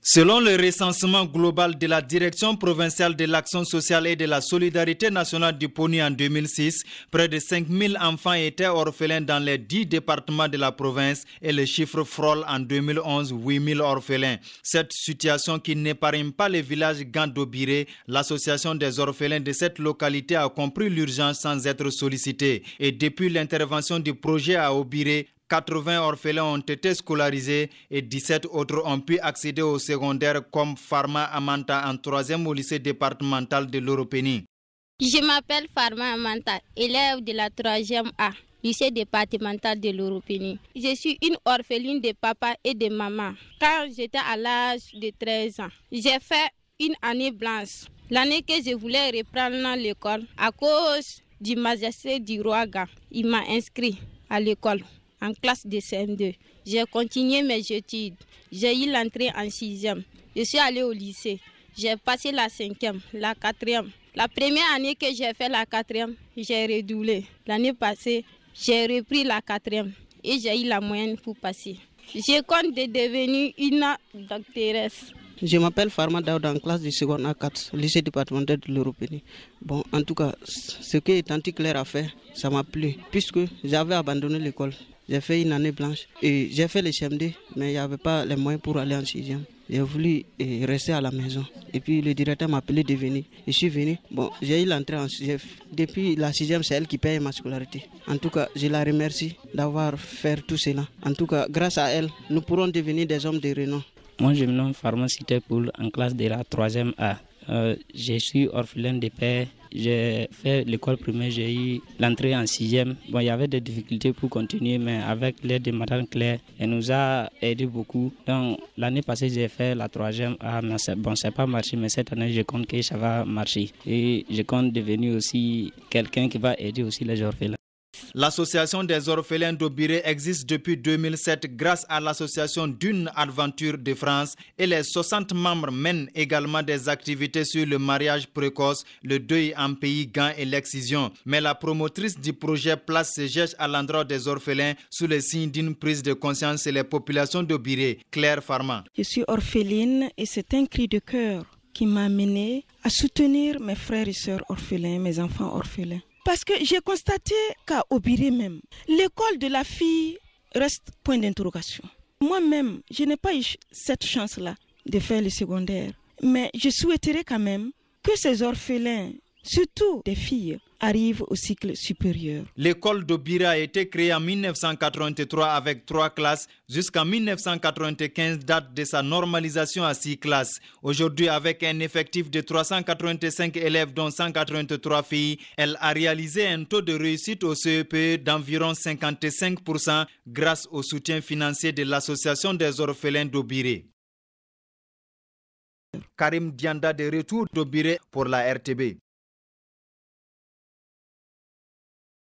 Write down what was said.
Selon le recensement global de la Direction provinciale de l'action sociale et de la solidarité nationale du Poni en 2006, près de 5000 enfants étaient orphelins dans les 10 départements de la province et le chiffre frôle en 2011 8000 orphelins. Cette situation qui n'épargne pas le village Gandobiré, l'association des orphelins de cette localité a compris l'urgence sans être sollicitée. Et depuis l'intervention du projet à Obiré, 80 orphelins ont été scolarisés et 17 autres ont pu accéder au secondaire comme Farma Amanta en 3e au lycée départemental de l'Europénie. Je m'appelle Farma Amanta, élève de la 3e A, lycée départemental de l'Europénie. Je suis une orpheline de papa et de maman. Quand j'étais à l'âge de 13 ans, j'ai fait une année blanche. L'année que je voulais reprendre l'école, à cause du magistrat du roi Ga, il m'a inscrit à l'école. En classe de CM2. J'ai continué mes études. J'ai eu l'entrée en 6e. Je suis allée au lycée. J'ai passé la 5e, la 4e. La première année que j'ai fait la 4e, j'ai redoublé. L'année passée, j'ai repris la 4e et j'ai eu la moyenne pour passer. Je compte de devenir une doctoresse. Je m'appelle Farma Daouda en classe de seconde A4, lycée départemental de l'Européenie. Bon, en tout cas, ce que Tanti Claire a fait, ça m'a plu, puisque j'avais abandonné l'école. J'ai fait une année blanche et j'ai fait le CM2, mais il n'y avait pas les moyens pour aller en 6e. J'ai voulu rester à la maison. Et puis le directeur m'a appelé de venir. Je suis venu. Bon, j'ai eu l'entrée en 6e. Depuis la 6e, c'est elle qui paye ma scolarité. En tout cas, je la remercie d'avoir fait tout cela. En tout cas, grâce à elle, nous pourrons devenir des hommes de renom. Moi, je me nomme Farma Cité Poul en classe de la 3e A. Je suis orphelin de père. J'ai fait l'école primaire, j'ai eu l'entrée en 6e. Bon, il y avait des difficultés pour continuer, mais avec l'aide de Madame Claire, elle nous a aidé beaucoup. Donc, l'année passée, j'ai fait la 3e A, mais ça n'a pas marché, mais cette année, je compte que ça va marcher. Et je compte devenir aussi quelqu'un qui va aider aussi les orphelins. L'association des orphelins d'Obiré existe depuis 2007 grâce à l'association d'une aventure de France et les 60 membres mènent également des activités sur le mariage précoce, le deuil en pays Gan et l'excision. Mais la promotrice du projet place ses gestes à l'endroit des orphelins sous le signe d'une prise de conscience et les populations d'Obiré. Claire Farma. Je suis orpheline et c'est un cri de cœur qui m'a amené à soutenir mes frères et sœurs orphelins, mes enfants orphelins. Parce que j'ai constaté qu'à Obiré même, l'école de la fille reste point d'interrogation. Moi-même, je n'ai pas eu cette chance-là de faire le secondaire. Mais je souhaiterais quand même que ces orphelins, surtout des filles, arrivent au cycle supérieur. L'école d'Obiré a été créée en 1983 avec 3 classes jusqu'en 1995, date de sa normalisation à 6 classes. Aujourd'hui, avec un effectif de 385 élèves dont 183 filles, elle a réalisé un taux de réussite au CEP d'environ 55% grâce au soutien financier de l'association des orphelins d'Obiré. Karim Dianda de retour d'Obiré pour la RTB.